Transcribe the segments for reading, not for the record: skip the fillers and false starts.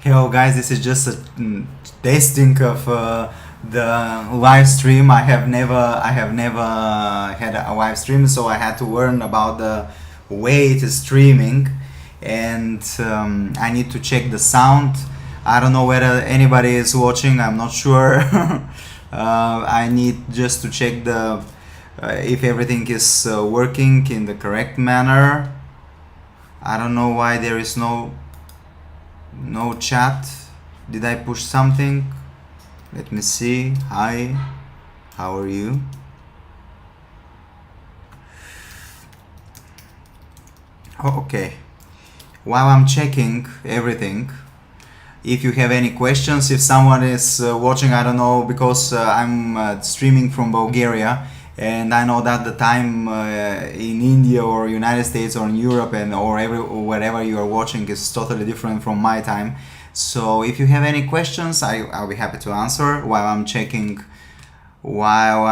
Hello guys, this is just a testing of the live stream. I have never had a live stream, so I had to learn about the way it is streaming, and I need to check the sound. I don't know whether anybody is watching. I'm not sure. I need just to check the if everything is working in the correct manner. I don't know why there is no chat. Did I push something? Let me see. Hi, how are you? Oh, okay. While I'm checking everything, if you have any questions, if someone is watching, I don't know, because I'm streaming from Bulgaria, and I know that the time in India or United States or in Europe or wherever you are watching is totally different from my time. So if you have any questions, I'll be happy to answer while I'm checking. Hi,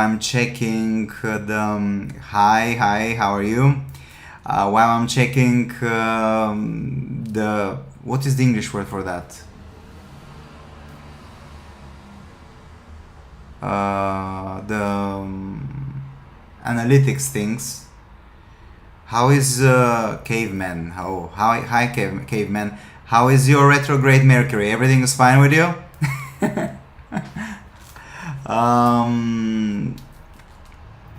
how are you? While I'm checking what is the English word for that? The analytics things. How is caveman? Hi caveman. How is your retrograde Mercury? Everything is fine with you?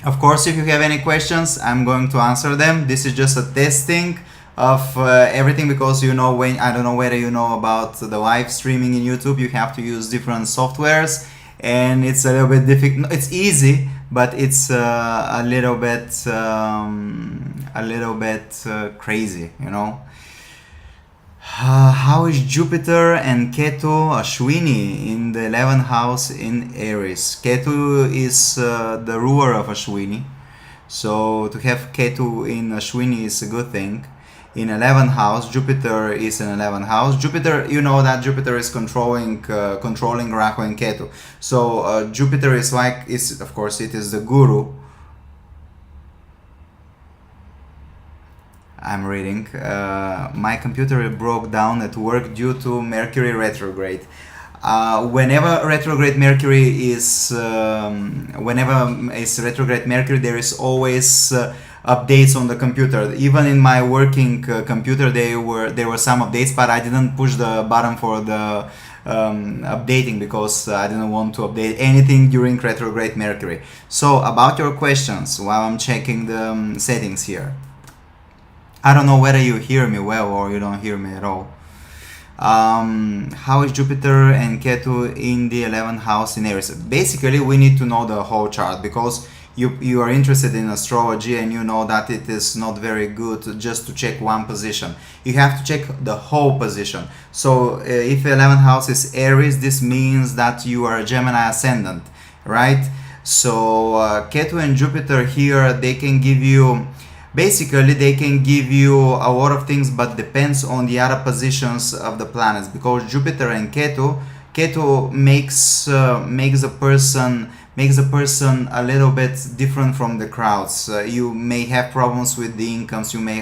Of course, if you have any questions, I'm going to answer them. This is just a testing of everything, because I don't know whether you know about the live streaming in YouTube. You have to use different softwares, and it's a little bit difficult. It's easy, but it's a little bit crazy, How is Jupiter and Ketu Ashwini in the 11th house in Aries? Ketu is the ruler of Ashwini, so to have Ketu in Ashwini is a good thing. In 11th house, Jupiter is in 11th house. Jupiter, you know that Jupiter is controlling Rahu and Ketu. So Jupiter is of course, it is the guru. I'm reading. My computer broke down at work due to Mercury retrograde. Whenever retrograde Mercury is retrograde Mercury, there is always updates on the computer. Even in my working computer, there were some updates, but I didn't push the button for the updating, because I didn't want to update anything during retrograde Mercury. So about your questions, while I'm checking the settings here. I don't know whether you hear me well or you don't hear me at all. How is Jupiter and Ketu in the 11th house in Aries? Basically, we need to know the whole chart, because you are interested in astrology, and you know that it is not very good just to check one position. You have to check the whole position. So if 11th house is Aries, this means that you are a Gemini ascendant, right? So Ketu and Jupiter here, they can give you a lot of things, but depends on the other positions of the planets, because Jupiter and Ketu makes a person a little bit different from the crowds. You may have problems with the incomes. You may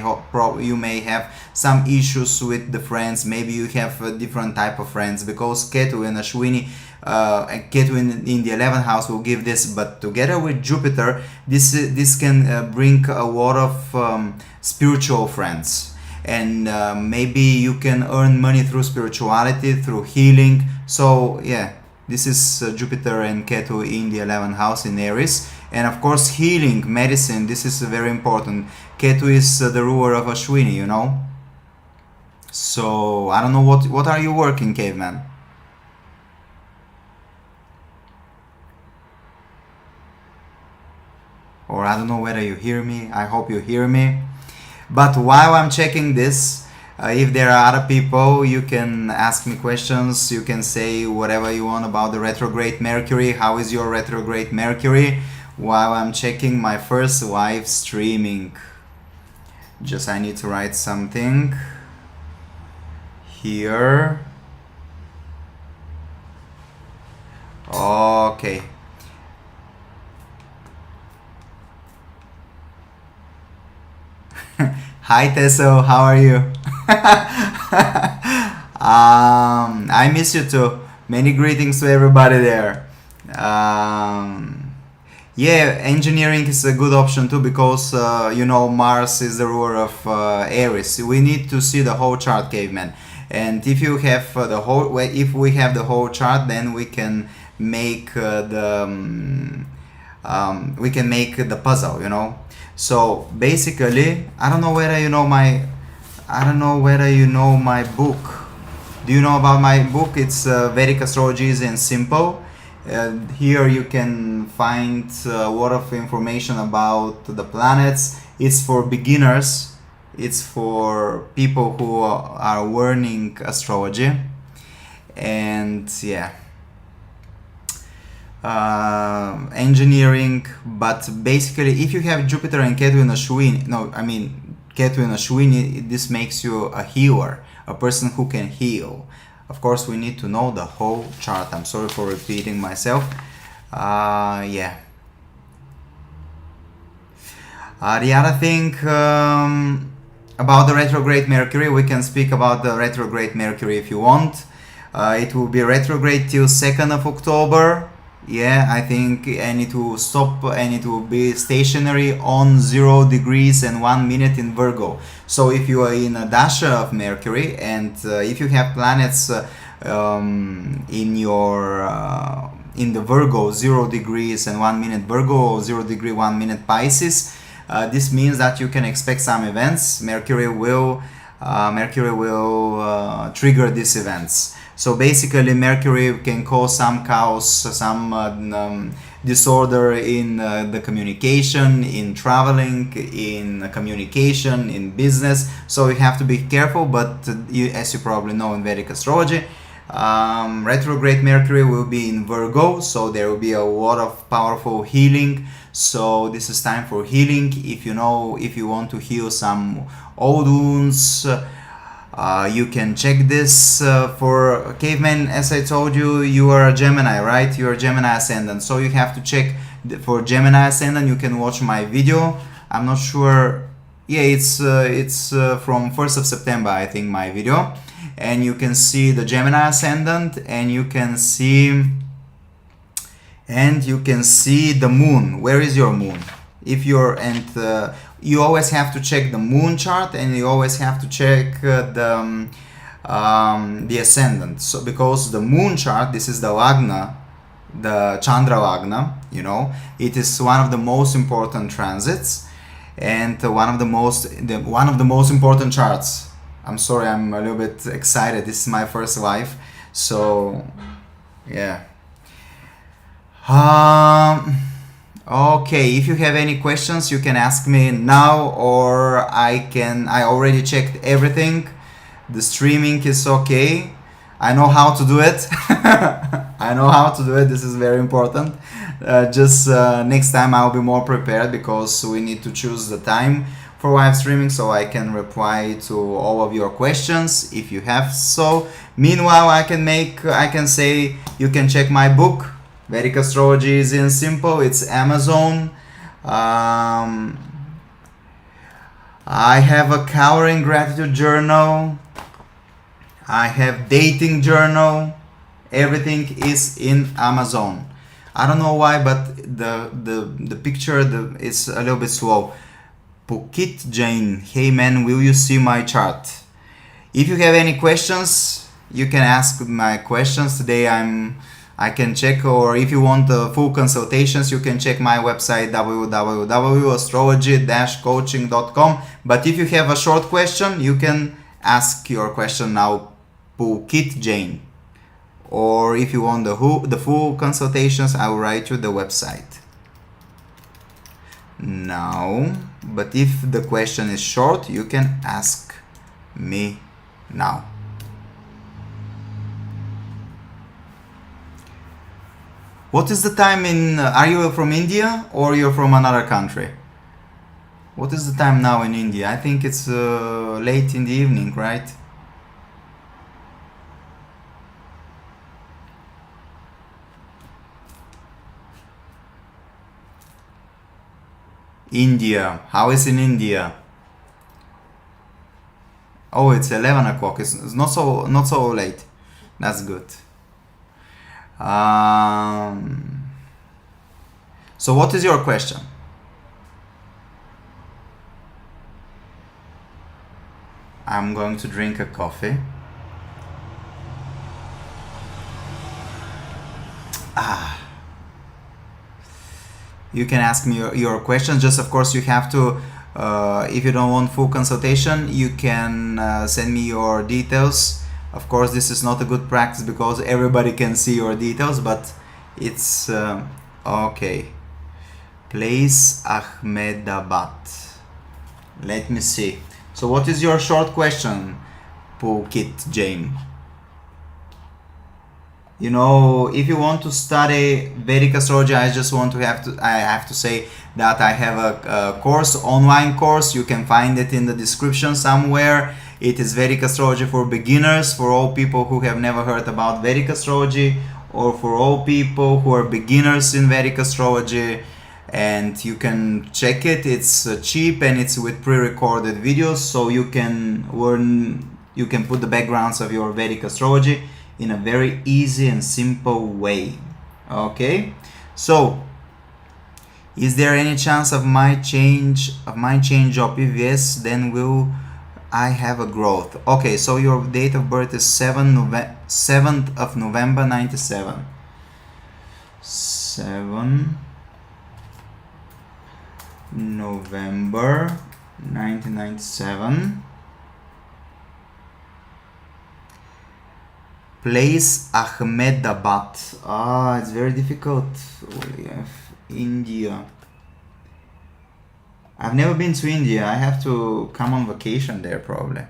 have some issues with the friends. Maybe you have a different type of friends, because Ketu and Ashwini, Ketu in the 11th house will give this, but together with Jupiter, this can bring a lot of spiritual friends, and maybe you can earn money through spirituality, through healing. So yeah, this is Jupiter and Ketu in the 11th house in Aries. And of course, healing, medicine, this is very important. Ketu is the ruler of Ashwini, So I don't know what are you working, caveman? Or I don't know whether you hear me. I hope you hear me. But while I'm checking this, if there are other people, you can ask me questions. You can say whatever you want about the retrograde Mercury. How is your retrograde Mercury? While I'm checking my first live streaming. Just I need to write something here. Okay. Hi Tesso, how are you? I miss you too. Many greetings to everybody there. Yeah, engineering is a good option too, because you know, Mars is the ruler of Aries. We need to see the whole chart, caveman. And if you have if we have the whole chart, then we can make we can make the puzzle, you know. So basically, I don't know whether you know my book. Do you know about my book? It's Vedic Astrology Easy and Simple. Here you can find a lot of information about the planets. It's for beginners. It's for people who are learning astrology. And yeah, engineering. But basically, if you have Jupiter and Ketu in Ashwini, Ketu in Ashwini, this makes you a healer, a person who can heal. Of course, we need to know the whole chart. I'm sorry for repeating myself. Yeah. The other thing about the retrograde Mercury, we can speak about the retrograde Mercury if you want. It will be retrograde till 2nd of October. Yeah, I think, and it will stop and it will be stationary on 0 degrees and 1 minute in Virgo. So if you are in a dasha of Mercury, and if you have planets in your in the Virgo, 0 degrees and 1 minute Virgo, or 0 degree 1 minute Pisces, this means that you can expect some events. Mercury will trigger these events. So basically, Mercury can cause some chaos, some disorder in the communication, in traveling, in communication, in business. So you have to be careful. But as you probably know in Vedic astrology, retrograde Mercury will be in Virgo, so there will be a lot of powerful healing. So this is time for healing. If you want to heal some old wounds, you can check this. For caveman, as I told you, you are a Gemini, right? You are a Gemini ascendant, so you have to check for Gemini ascendant. You can watch my video. I'm not sure. Yeah, it's from 1st of September, I think, my video, and you can see the Gemini ascendant, and you can see the moon. Where is your moon? If you're you always have to check the moon chart, and you always have to check the ascendant. So because the moon chart, this is the Lagna, the Chandra Lagna, you know, it is one of the most important transits, and one of the most important charts. I'm sorry, I'm a little bit excited. This is my first live, so yeah. Okay, if you have any questions, you can ask me now, or I already checked everything. The streaming is okay. I know how to do it. I know how to do it. This is very important. Just next time I'll be more prepared, because we need to choose the time for live streaming, so I can reply to all of your questions if you have so. Meanwhile, I can say you can check my book, Vedic Astrology Easy and Simple. It's Amazon. I have a cowering gratitude journal. I have dating journal. Everything is in Amazon. I don't know why, but the picture is a little bit slow. Pukit Jain, hey man, will you see my chart? If you have any questions, you can ask my questions. Today I can check, or if you want full consultations, you can check my website www.astrology-coaching.com. But if you have a short question, you can ask your question now, Pulkit Jain. Or if you want the full consultations, I will write you the website now. But if the question is short, you can ask me now. What is the time in, are you from India or you're from another country? What is the time now in India? I think it's late in the evening, right? India. How is in India? Oh, it's 11 o'clock. It's not so late. That's good. So what is your question? I'm going to drink a coffee. You can ask me your questions. Just of course you have to, if you don't want full consultation, you can send me your details. Of course this is not a good practice because everybody can see your details, but it's okay. Place Ahmedabad. Let me see. So what is your short question, Pulkit Jain? You know, if you want to study Vedic astrology, I have to say that I have a course, online course. You can find it in the description somewhere. It is Vedic astrology for beginners, for all people who have never heard about Vedic astrology, or for all people who are beginners in Vedic astrology. And you can check it. It's cheap and it's with pre-recorded videos, so you can learn. You can put the backgrounds of your Vedic astrology in a very easy and simple way. Okay, so is there any chance of my change job? If yes, then will I have a growth? Okay, so your date of birth is 7th of November 97. 7 November 1997. Place Ahmedabad. It's very difficult. India. I've never been to India. I have to come on vacation there probably.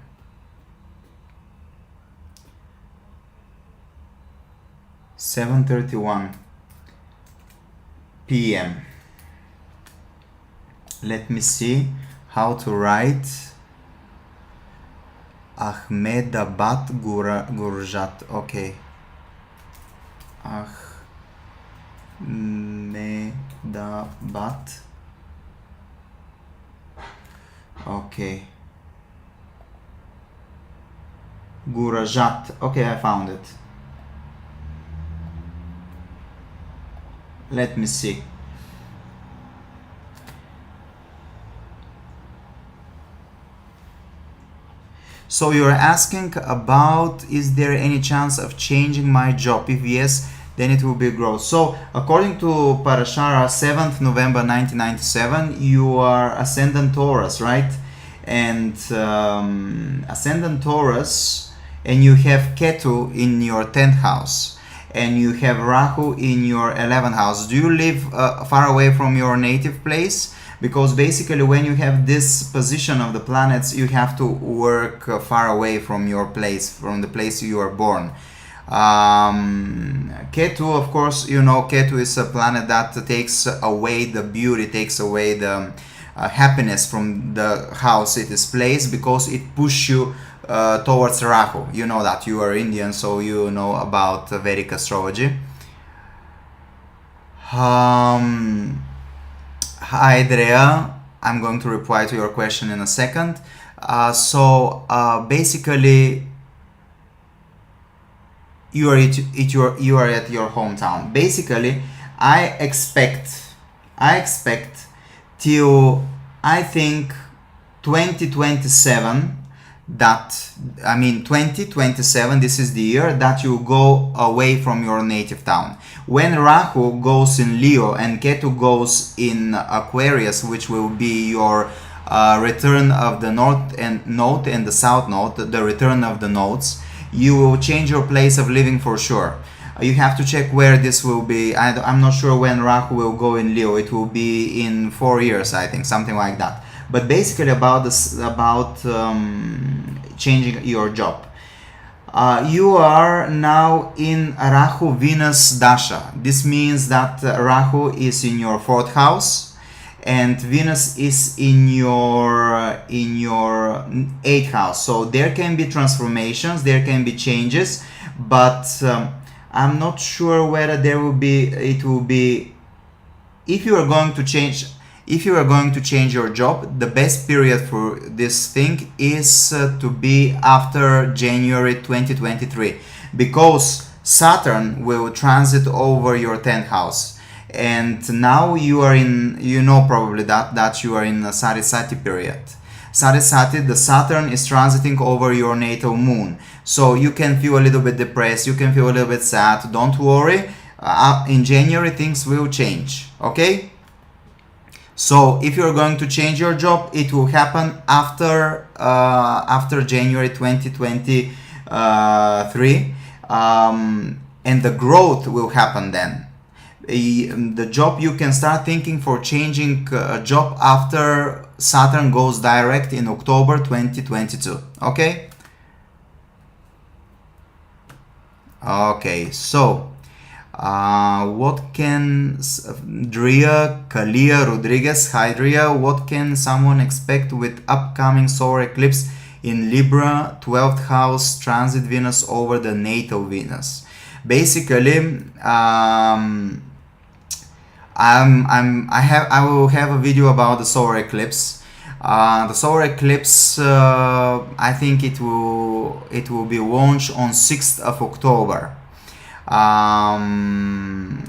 (7:31 p.m.) Let me see how to write Ahmedabad Gurjat. Okay. Ahmedabad. Okay. Gurjat. Okay, I found it. Let me see. So you're asking about, is there any chance of changing my job? If yes, then it will be growth. So according to Parashara, 7th November 1997, you are Ascendant Taurus, right? And Ascendant Taurus, and you have Ketu in your 10th house, and you have Rahu in your 11th house. Do you live far away from your native place? Because basically when you have this position of the planets, you have to work far away from your place, from the place you are born. Ketu, of course, you know, Ketu is a planet that takes away the beauty, takes away the happiness from the house it is placed, because it pushes you towards Rahu. You know that, you are Indian, so you know about Vedic astrology. Hi Andrea, I'm going to reply to your question in a second. Basically, you are at your hometown. Basically, I expect till, I think, 2027, 2027, this is the year that you go away from your native town. When Rahu goes in Leo and Ketu goes in Aquarius, which will be your return of the north and node and the south node, the return of the nodes, you will change your place of living for sure. You have to check where this will be. I'm not sure when Rahu will go in Leo. It will be in 4 years, I think, something like that. But basically about this, changing your job. You are now in Rahu Venus Dasha. This means that Rahu is in your 4th house and Venus is in your 8th house. So there can be transformations, there can be changes, but I'm not sure whether it will be, if you are going to change your job, the best period for this thing is to be after January 2023. because Saturn will transit over your 10th house. And now you are in, you know probably that you are in a Sarisati period. Sarisati, the Saturn is transiting over your natal moon. So you can feel a little bit depressed, you can feel a little bit sad. Don't worry, in January things will change, okay? So if you're going to change your job, it will happen after January 2023, and the growth will happen then. The job, you can start thinking for changing a job after Saturn goes direct in October 2022. Okay? Okay, so what can Dria Kalia Rodriguez, hi Dria, what can someone expect with upcoming solar eclipse in Libra, 12th house, transit Venus over the natal Venus? Basically, I will have a video about the solar eclipse. The solar eclipse, I think it will be launched on 6th of October.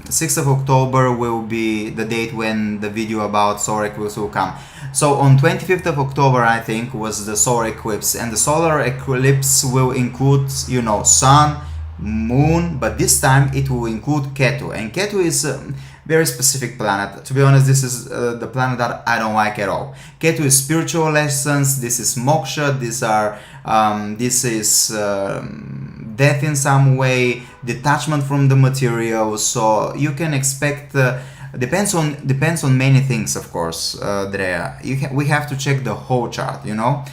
6th of October will be the date when the video about solar eclipse will come. So on 25th of October, I think, was the solar eclipse, and the solar eclipse will include, you know, Sun, Moon, but this time it will include Ketu, and Ketu is very specific planet. To be honest, this is the planet that I don't like at all. Ketu is spiritual lessons, this is moksha, this is death in some way, detachment from the material. So you can expect, depends on many things, of course, Drea. We have to check the whole chart, you know.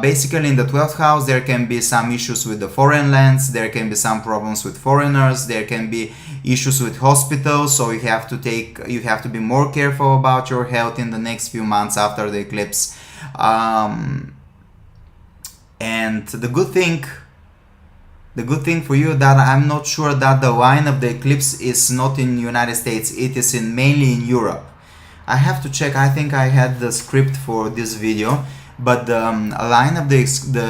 Basically, in the 12th house, there can be some issues with the foreign lands, there can be some problems with foreigners, there can be issues with hospitals, so you have to be more careful about your health in the next few months after the eclipse. And the good thing for you that I'm not sure that the line of the eclipse is not in United States, it is mainly in Europe. I have to check, I think I had the script for this video, but the line of the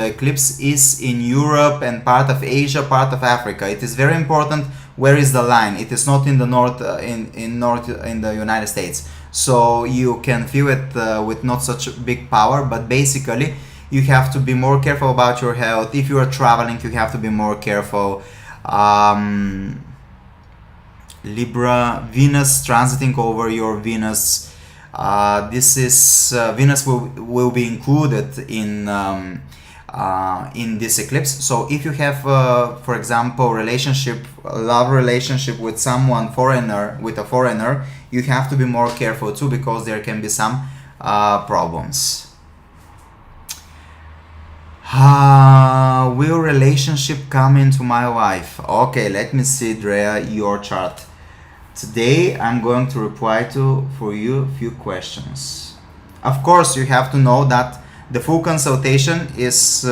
eclipse is in Europe and part of Asia, part of Africa. It is very important where is the line. It is not in the north, in the United States. So you can feel it with not such big power, but basically you have to be more careful about your health. If you are traveling, you have to be more careful. Libra, Venus transiting over your Venus. This is Venus will be included in this eclipse. So if you have, for example, love relationship with someone with a foreigner, you have to be more careful too, because there can be some problems. Will relationship come into my life? Okay, let me see, Drea, your chart. Today I'm going to reply for you a few questions. Of course, you have to know that the full consultation is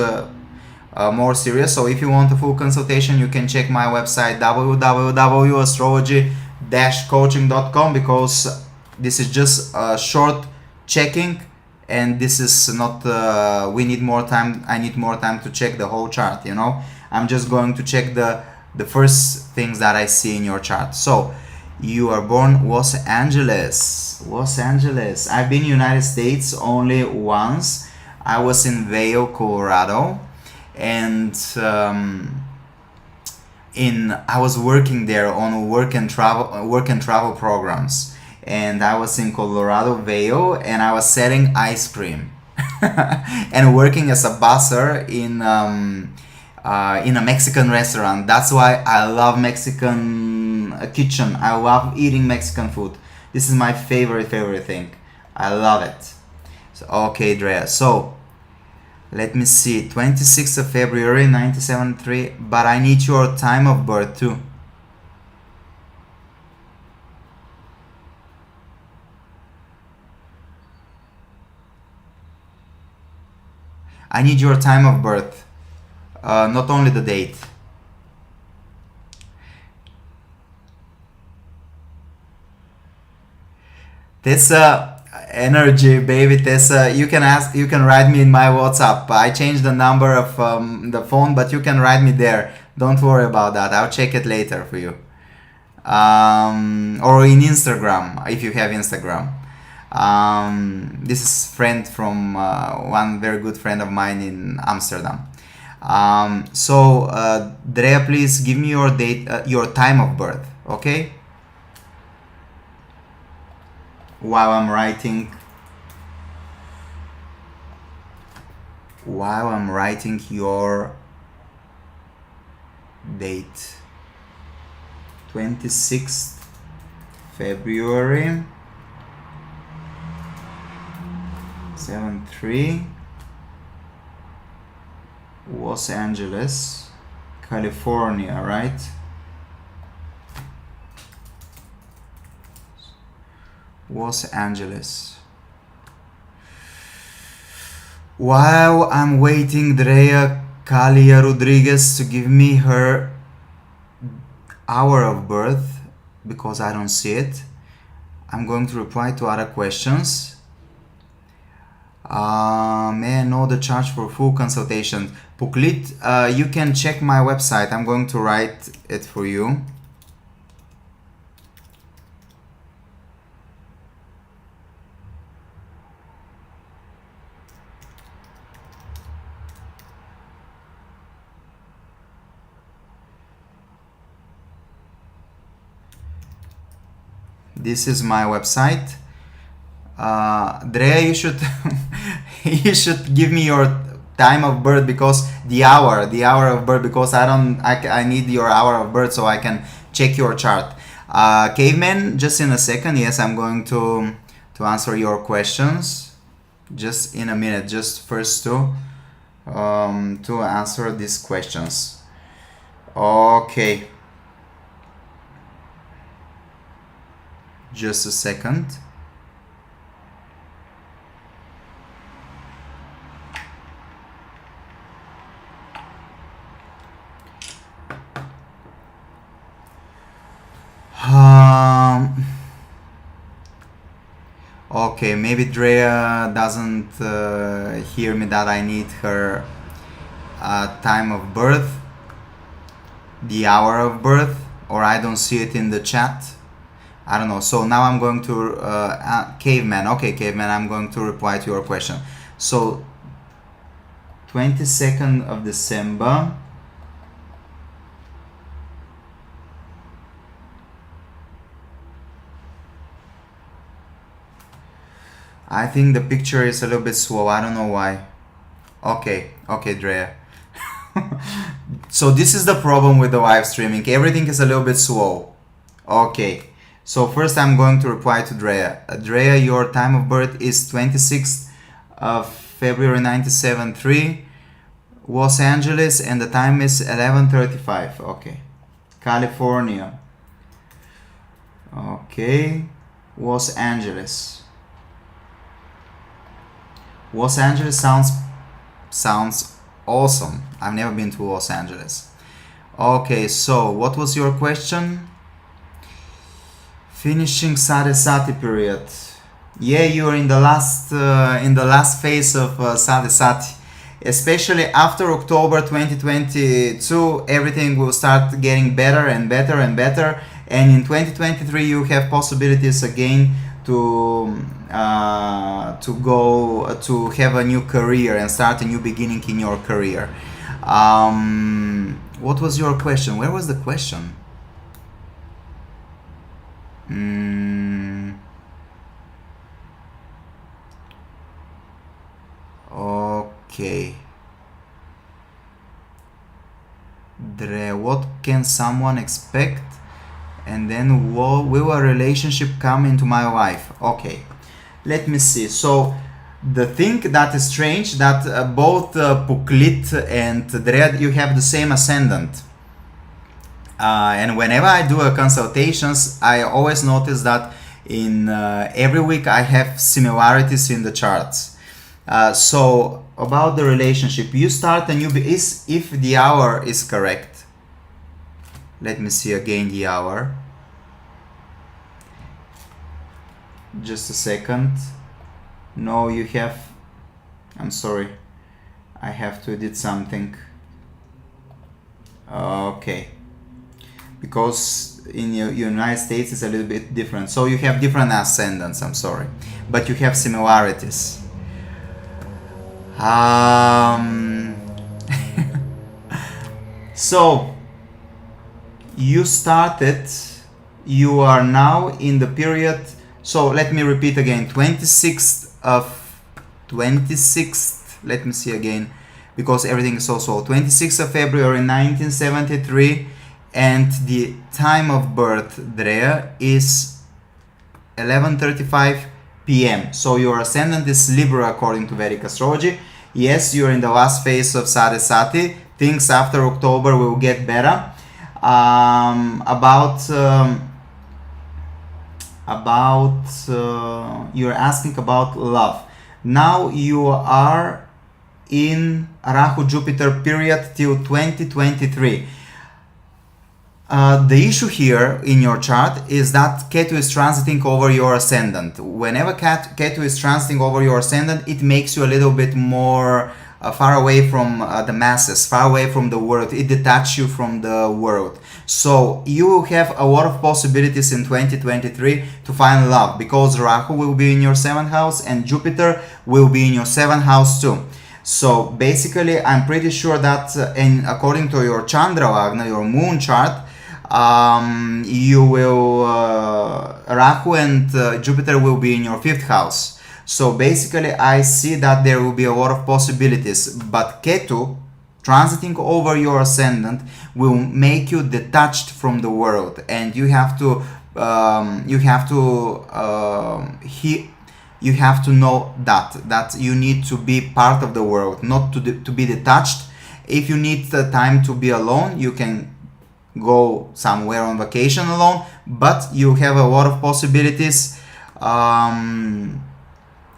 more serious. So if you want a full consultation, you can check my website www.astrology-coaching.com, because this is just a short checking, and this is not we need more time. I need more time to check the whole chart, you know. I'm just going to check the first things that I see in your chart. So you are born Los Angeles. I've been in United States only once. I was in Vail, Colorado, and I was working there on work and travel programs. And I was in Colorado, Vail, and I was selling ice cream and working as a busser in a Mexican restaurant. That's why I love Mexican kitchen. I love eating Mexican food. This is my favorite thing. I love it. So, okay, Drea. So let me see. 26th of February 1973. But I need your time of birth too. I need your time of birth, not only the date. Tessa, energy, baby. Tessa, you can write me in my WhatsApp. I changed the number of the phone, but you can write me there. Don't worry about that. I'll check it later for you. Or in Instagram, if you have Instagram. This is friend from one very good friend of mine in Amsterdam. Drea, please give me your date, your time of birth, okay? While I'm writing your date. 26th February 73, Los Angeles, California, right? Los Angeles. While I'm waiting, Drea Calia Rodriguez to give me her hour of birth, because I don't see it, I'm going to reply to other questions. May I know the charge for full consultation? Puklit, you can check my website. I'm going to write it for you. This is my website. Drea, you should you should give me your time of birth, because the hour of birth, because I need your hour of birth so I can check your chart. Caveman, just in a second. Yes, I'm going to answer your questions just in a minute. Just first to answer these questions. Okay. Just a second. Okay, maybe Drea doesn't hear me that I need her time of birth, the hour of birth, or I don't see it in the chat. I don't know. So now I'm going to Caveman. Okay, Caveman, I'm going to reply to your question. So 22nd of December. I think the picture is a little bit slow. I don't know why. Okay, Drea. So this is the problem with the live streaming. Everything is a little bit slow. Okay. So first I'm going to reply to Drea. Drea, your time of birth is 26th of February 97.3, Los Angeles, and the time is 11:35. Okay. California. Okay. Los Angeles. Los Angeles sounds awesome. I've never been to Los Angeles. Okay, so what was your question? Finishing Sadhesati period. Yeah, you're in the last phase of Sadhesati. Especially after October 2022, everything will start getting better and better and better. And in 2023, you have possibilities again to go to have a new career and start a new beginning in your career. What was your question? Where was the question? Okay. Dre, what can someone expect? And then will a relationship come into my life? Okay, let me see. So the thing that is strange that both Puklit and Dre, you have the same ascendant. And whenever I do a consultations, I always notice that in every week I have similarities in the charts. So about the relationship, you start a new if the hour is correct. Let me see again the hour. Just a second. No, you have. I'm sorry. I have to edit something. Okay. Because in the United States it's a little bit different. So you have different ascendants, I'm sorry. But you have similarities. Um, so you started, you are now in the period, so let me repeat again, 26th, let me see again, because everything is so slow. 26th of February 1973, and the time of birth there is 11:35 p.m. So your ascendant is Libra according to Vedic astrology. Yes, you're in the last phase of Sadesati. Things after October will get better. You're asking about love. Now you are in Rahu Jupiter period till 2023. The issue here in your chart is that Ketu is transiting over your ascendant. Whenever Ketu is transiting over your ascendant, it makes you a little bit more far away from the masses, far away from the world. It detaches you from the world. So you have a lot of possibilities in 2023 to find love, because Rahu will be in your 7th house and Jupiter will be in your 7th house too. So basically, I'm pretty sure that according to your Chandra Lagna, your moon chart, you will Rahu and Jupiter will be in your 5th house. So basically I see that there will be a lot of possibilities, but Ketu transiting over your ascendant will make you detached from the world, and you have to know that you need to be part of the world, not to be detached. If you need the time to be alone, you can go somewhere on vacation alone, but you have a lot of possibilities.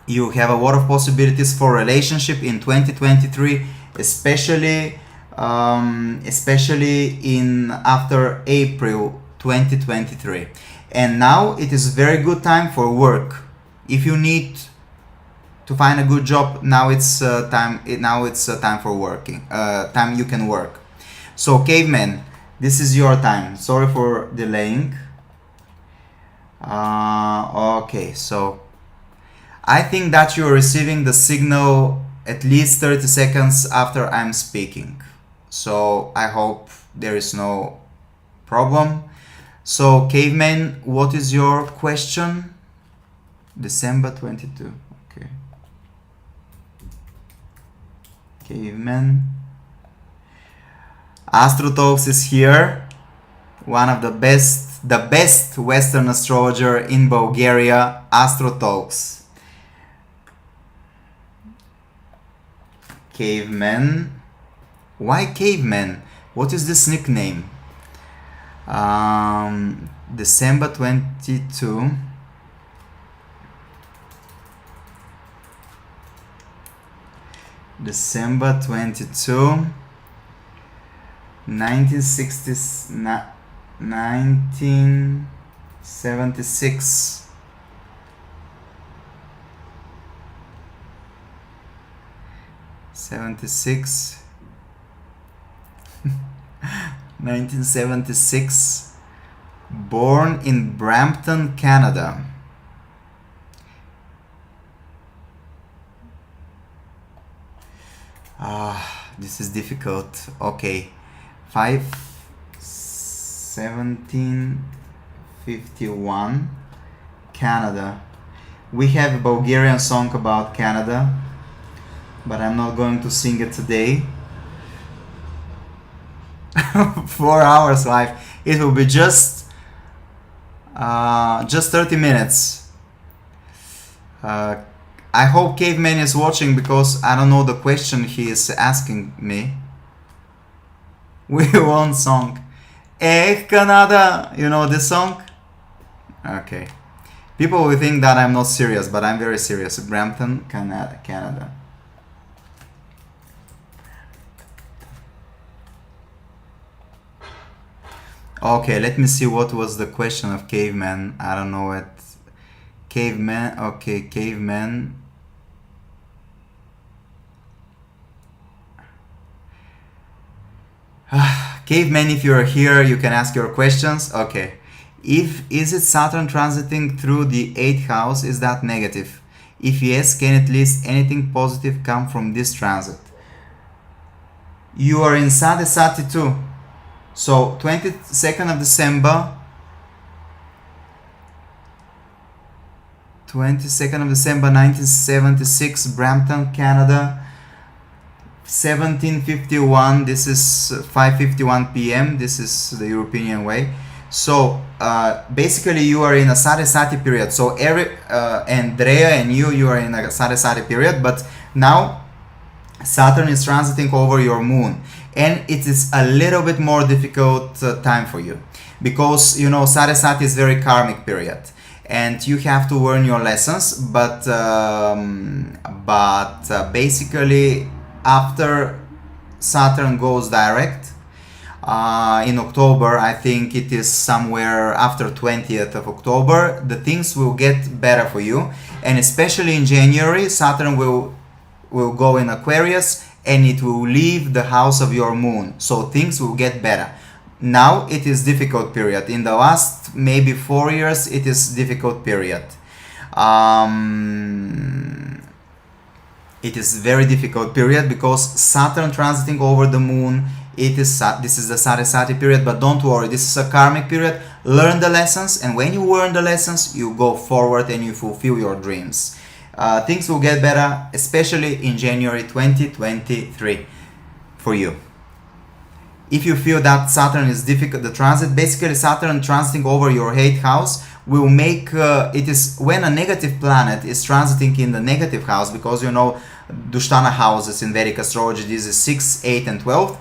You have a lot of possibilities for relationship in 2023, especially in after April 2023. And now it is very good time for work. If you need to find a good job, now it's time for working. Time you can work. So caveman, this is your time. Sorry for delaying. Okay, so I think that you're receiving the signal at least 30 seconds after I'm speaking. So I hope there is no problem. So caveman, what is your question? December 22. Okay. Caveman. Astrotalks is here. One of the best Western astrologer in Bulgaria, Astrotalks. Caveman. Why Caveman? What is this nickname? December 22. December 22. 1976. 1976, born in Brampton, Canada. This is difficult. Okay, 1751, Canada. We have a Bulgarian song about Canada, but I'm not going to sing it today. 4 hours live. It will be just 30 minutes. I hope Caveman is watching, because I don't know the question he is asking me. We want song. Canada, you know this song? Okay. People will think that I'm not serious, but I'm very serious. Brampton, Canada. Okay, let me see what was the question of Caveman. I don't know it. Caveman, okay, Caveman. Caveman, if you're here, you can ask your questions. Okay. Is it Saturn transiting through the 8th house? Is that negative? If yes, can at least anything positive come from this transit? You are in Sadesati too. So 22nd of December, 1976, Brampton, Canada. 1751, this is 5:51 p.m. This is the European way. So basically you are in a Sadesati period. So Andrea and you are in a Sadesati period, but now Saturn is transiting over your moon, and it is a little bit more difficult time for you, because you know Sadesati is very karmic period, and you have to learn your lessons. But basically, after Saturn goes direct in October, I think it is somewhere after 20th of October, the things will get better for you, and especially in January, Saturn will go in Aquarius and it will leave the house of your moon, so things will get better. Now it is difficult period. In the last maybe 4 years it is difficult period. It is very difficult period because Saturn transiting over the moon, this is the Sadesati period, but don't worry, this is a karmic period. Learn the lessons, and when you learn the lessons you go forward and you fulfill your dreams. Things will get better, especially in January 2023 for you. If you feel that Saturn is difficult, the transit, basically Saturn transiting over your 8th house will make, it is when a negative planet is transiting in the negative house, because you know Dushtana houses in Vedic astrology, this is 6, 8 and 12.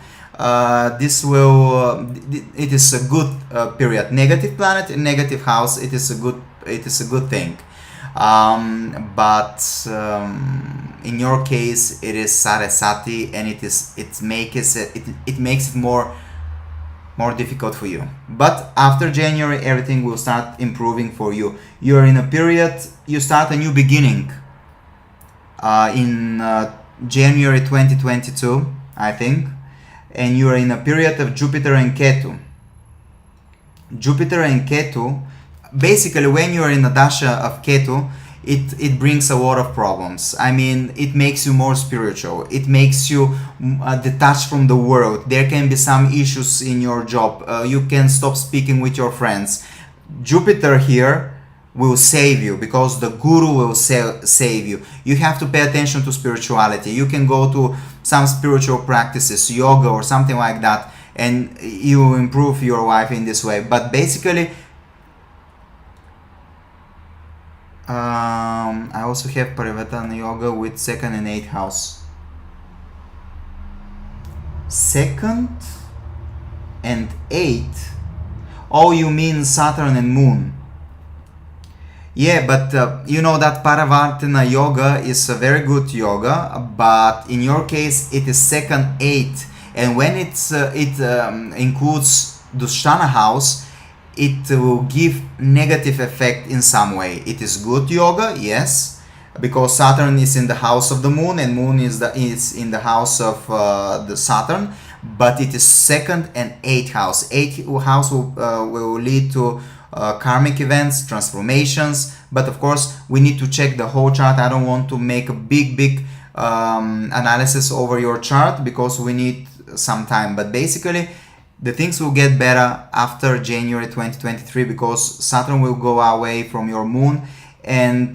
This will, it is a good period. Negative planet in negative house, it is a good thing. In your case it is Sadesati, and it makes it more difficult for you. But after January everything will start improving for you. You are in a period, you start a new beginning in January 2022, I think, and you are in a period of Jupiter and Ketu. Jupiter and Ketu, basically when you are in a dasha of Ketu, it brings a lot of problems. I mean, it makes you more spiritual, it makes you detached from the world. There can be some issues in your job, you can stop speaking with your friends. Jupiter here will save you, because the guru will save you. You have to pay attention to spirituality. You can go to some spiritual practices, yoga or something like that, and you will improve your life in this way. But basically I also have Parivartana Yoga with 2nd and 8th house. 2nd and 8th? Oh, you mean Saturn and Moon? Yeah, but you know that Parivartana Yoga is a very good yoga, but in your case it is 2nd, 8th, and when it includes Dushtana house, it will give negative effect in some way. It is good yoga, yes, because Saturn is in the house of the moon, and moon is in the house of the Saturn, but it is 2nd and 8th house. 8th house will lead to karmic events, transformations, but of course we need to check the whole chart. I don't want to make a big analysis over your chart because we need some time, but basically the things will get better after January 2023, because Saturn will go away from your moon, and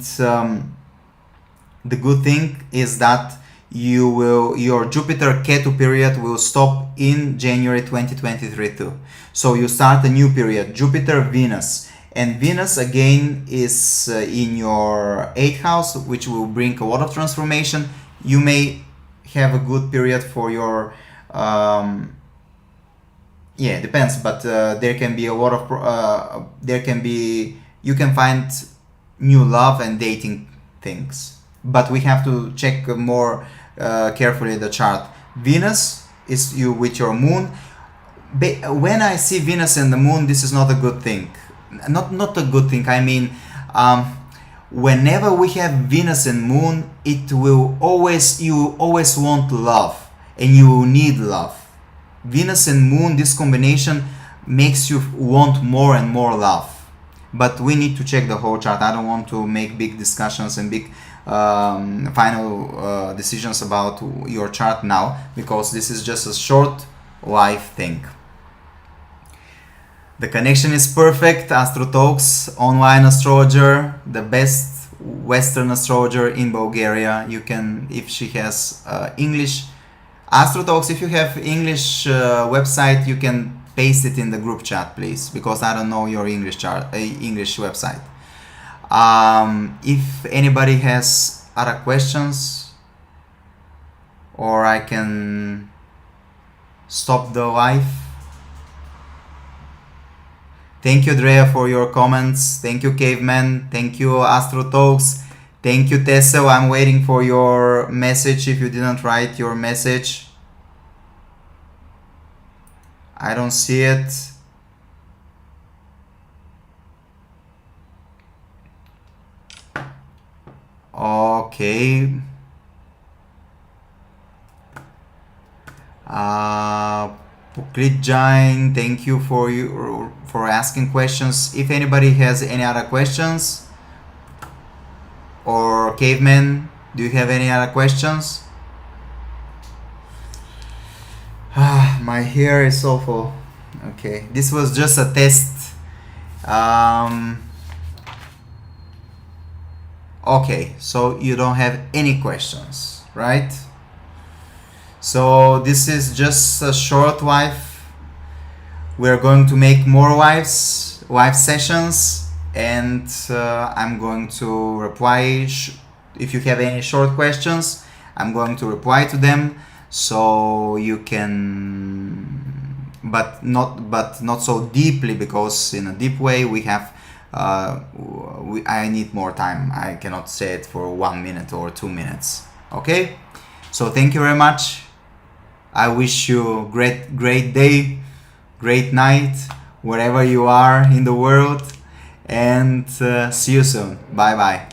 the good thing is that your Jupiter Ketu period will stop in January 2023 too. So you start a new period, Jupiter Venus, and Venus again is in your 8th house, which will bring a lot of transformation. You may have a good period for your yeah, it depends, but there can be a lot of you can find new love and dating things, but we have to check more carefully the chart. Venus is you with your moon. When I see Venus and the moon, this is not a good thing. Not a good thing. I mean, whenever we have Venus and moon, you always want love, and you will need love. Venus and Moon, this combination makes you want more and more love. But we need to check the whole chart. I don't want to make big discussions and big final decisions about your chart now, because this is just a short life thing. The connection is perfect. Astro Talks, online astrologer, the best Western astrologer in Bulgaria. You can, if she has English Astro Talks, if you have English website, you can paste it in the group chat, please, because I don't know your English chart, English website. If anybody has other questions, or I can stop the live. Thank you, Drea, for your comments. Thank you, Caveman. Thank you, Astro Talks. Thank you, Tessel. I'm waiting for your message if you didn't write your message. I don't see it. Okay. Puklitjain, thank you for asking questions. If anybody has any other questions, or Caveman, do you have any other questions? My hair is awful. Okay, this was just a test. Okay, so you don't have any questions, right? So this is just a short live. We're going to make more live sessions, and I'm going to reply. If you have any short questions, I'm going to reply to them, so you can, but not so deeply, because in a deep way we have. I need more time. I cannot say it for 1 minute or 2 minutes. Okay, so thank you very much. I wish you great day, great night, wherever you are in the world, and see you soon. Bye bye.